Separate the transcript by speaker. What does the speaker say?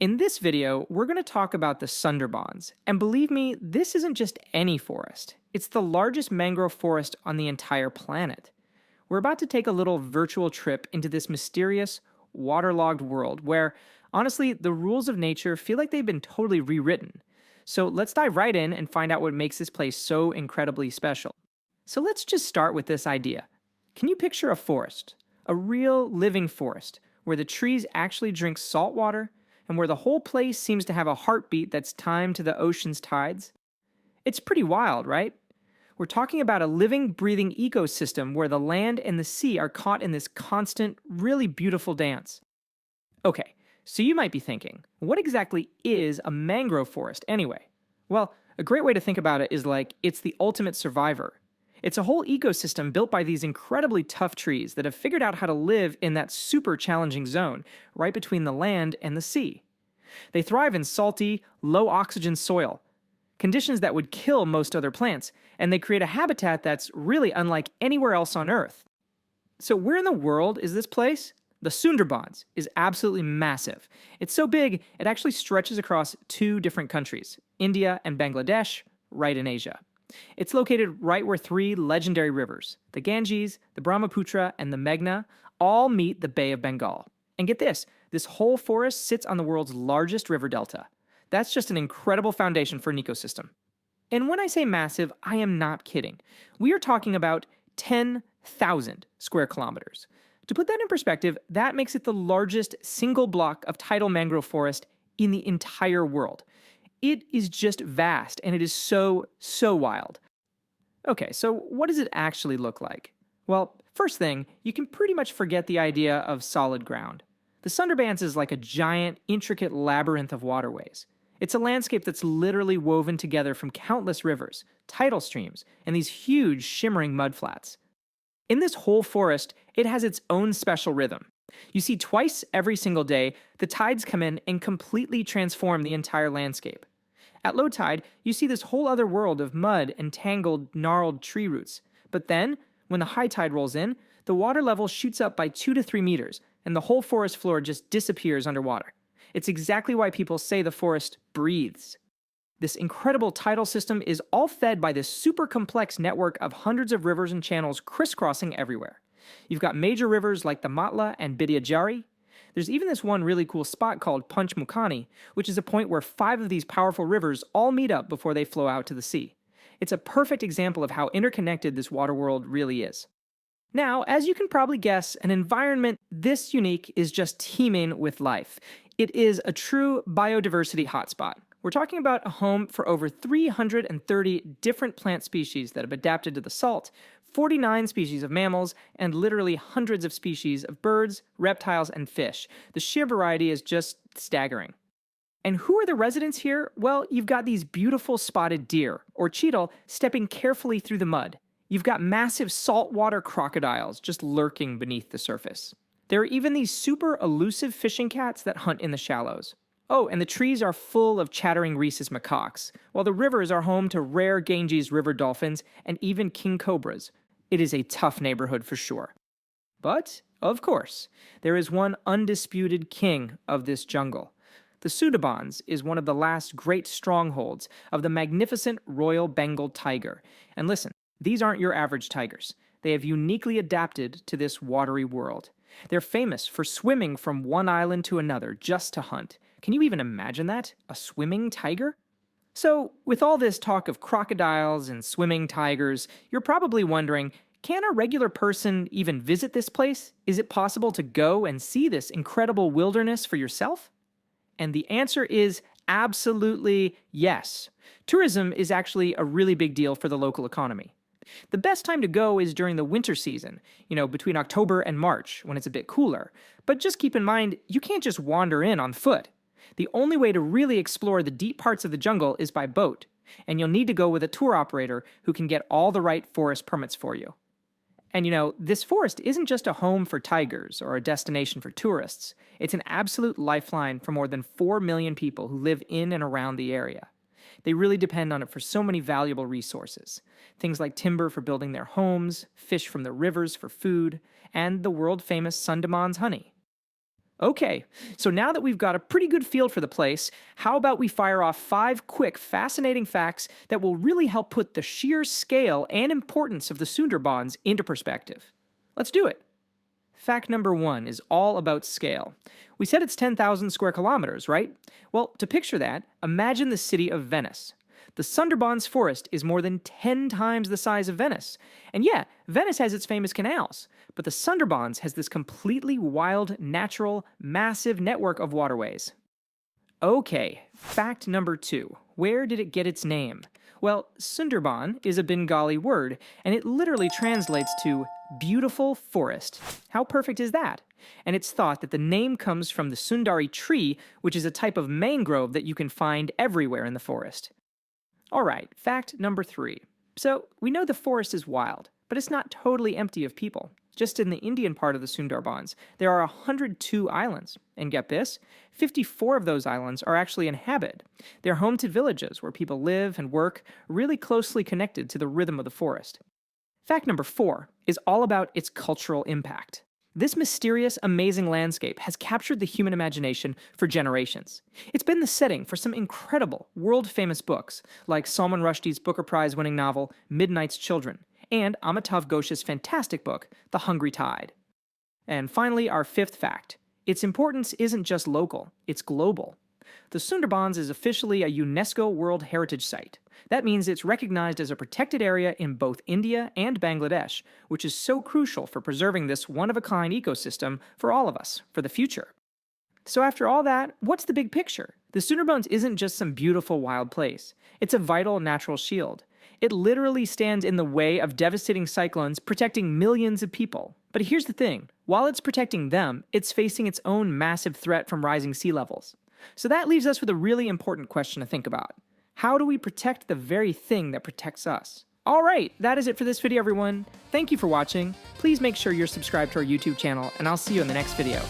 Speaker 1: In this video, we're going to talk about the Sundarbans. And believe me, this isn't just any forest. It's the largest mangrove forest on the entire planet. We're about to take a little virtual trip into this mysterious, waterlogged world where, honestly, the rules of nature feel like they've been totally rewritten. So let's dive right in and find out what makes this place so incredibly special. So let's just start with this idea. Can you picture a forest? A real living forest, where the trees actually drink salt water, and where the whole place seems to have a heartbeat that's timed to the ocean's tides? It's pretty wild, right? We're talking about a living, breathing ecosystem where the land and the sea are caught in this constant, really beautiful dance. Okay, so you might be thinking, what exactly is a mangrove forest anyway? Well, a great way to think about it is like it's the ultimate survivor. It's a whole ecosystem built by these incredibly tough trees that have figured out how to live in that super challenging zone, right between the land and the sea. They thrive in salty, low oxygen soil, conditions that would kill most other plants, and they create a habitat that's really unlike anywhere else on Earth. So where in the world is this place? The Sundarbans is absolutely massive. It's so big, it actually stretches across two different countries, India and Bangladesh, right in Asia. It's located right where three legendary rivers, the Ganges, the Brahmaputra, and the Meghna, all meet the Bay of Bengal. And get this whole forest sits on the world's largest river delta. That's just an incredible foundation for an ecosystem. And when I say massive, I am not kidding. We are talking about 10,000 square kilometers. To put that in perspective, that makes it the largest single block of tidal mangrove forest in the entire world. It is just vast, and it is so wild. Okay, so what does it actually look like? Well, first thing, you can pretty much forget the idea of solid ground. The Sundarbans is like a giant, intricate labyrinth of waterways. It's a landscape that's literally woven together from countless rivers, tidal streams, and these huge, shimmering mudflats. In this whole forest, it has its own special rhythm. You see, twice every single day, the tides come in and completely transform the entire landscape. At low tide, you see this whole other world of mud and tangled, gnarled tree roots. But then, when the high tide rolls in, the water level shoots up by 2 to 3 meters, and the whole forest floor just disappears underwater. It's exactly why people say the forest breathes. This incredible tidal system is all fed by this super complex network of hundreds of rivers and channels crisscrossing everywhere. You've got major rivers like the Matla and Bidyajari. There's even this one really cool spot called Panchmukhani, which is a point where 5 of these powerful rivers all meet up before they flow out to the sea. It's a perfect example of how interconnected this water world really is. Now, as you can probably guess, an environment this unique is just teeming with life. It is a true biodiversity hotspot. We're talking about a home for over 330 different plant species that have adapted to the salt, 49 species of mammals, and literally hundreds of species of birds, reptiles, and fish. The sheer variety is just staggering. And who are the residents here? Well, you've got these beautiful spotted deer, or cheetal, stepping carefully through the mud. You've got massive saltwater crocodiles just lurking beneath the surface. There are even these super elusive fishing cats that hunt in the shallows. Oh, and the trees are full of chattering rhesus macaques, while the rivers are home to rare Ganges river dolphins and even king cobras. It is a tough neighborhood for sure. But, of course, there is one undisputed king of this jungle. The Sundarbans is one of the last great strongholds of the magnificent Royal Bengal tiger. And listen, these aren't your average tigers. They have uniquely adapted to this watery world. They're famous for swimming from one island to another just to hunt. Can you even imagine that? A swimming tiger? So, with all this talk of crocodiles and swimming tigers, you're probably wondering, can a regular person even visit this place? Is it possible to go and see this incredible wilderness for yourself? And the answer is absolutely yes. Tourism is actually a really big deal for the local economy. The best time to go is during the winter season, between October and March, when it's a bit cooler. But just keep in mind, you can't just wander in on foot. The only way to really explore the deep parts of the jungle is by boat, and you'll need to go with a tour operator who can get all the right forest permits for you. And this forest isn't just a home for tigers or a destination for tourists. It's an absolute lifeline for more than 4 million people who live in and around the area. They really depend on it for so many valuable resources. Things like timber for building their homes, fish from the rivers for food, and the world-famous Sundarbans honey. Okay, so now that we've got a pretty good feel for the place, how about we fire off 5 quick, fascinating facts that will really help put the sheer scale and importance of the Sundarbans into perspective? Let's do it. Fact number 1 is all about scale. We said it's 10,000 square kilometers, right? Well, to picture that, imagine the city of Venice. The Sundarbans forest is more than 10 times the size of Venice. And yeah, Venice has its famous canals, but the Sundarbans has this completely wild, natural, massive network of waterways. Okay, fact number 2. Where did it get its name? Well, Sundarban is a Bengali word, and it literally translates to beautiful forest. How perfect is that? And it's thought that the name comes from the Sundari tree, which is a type of mangrove that you can find everywhere in the forest. Alright, fact number 3. So, we know the forest is wild, but it's not totally empty of people. Just in the Indian part of the Sundarbans, there are 102 islands. And get this, 54 of those islands are actually inhabited. They're home to villages where people live and work, really closely connected to the rhythm of the forest. Fact number 4 is all about its cultural impact. This mysterious, amazing landscape has captured the human imagination for generations. It's been the setting for some incredible, world-famous books, like Salman Rushdie's Booker Prize-winning novel Midnight's Children, and Amitav Ghosh's fantastic book, The Hungry Tide. And finally, our 5th fact. Its importance isn't just local, it's global. The Sundarbans is officially a UNESCO World Heritage Site. That means it's recognized as a protected area in both India and Bangladesh, which is so crucial for preserving this one-of-a-kind ecosystem for all of us, for the future. So after all that, what's the big picture? The Sundarbans isn't just some beautiful wild place. It's a vital natural shield. It literally stands in the way of devastating cyclones, protecting millions of people. But here's the thing, while it's protecting them, it's facing its own massive threat from rising sea levels. So that leaves us with a really important question to think about. How do we protect the very thing that protects us? Alright, that is it for this video, everyone. Thank you for watching. Please make sure you're subscribed to our YouTube channel, and I'll see you in the next video.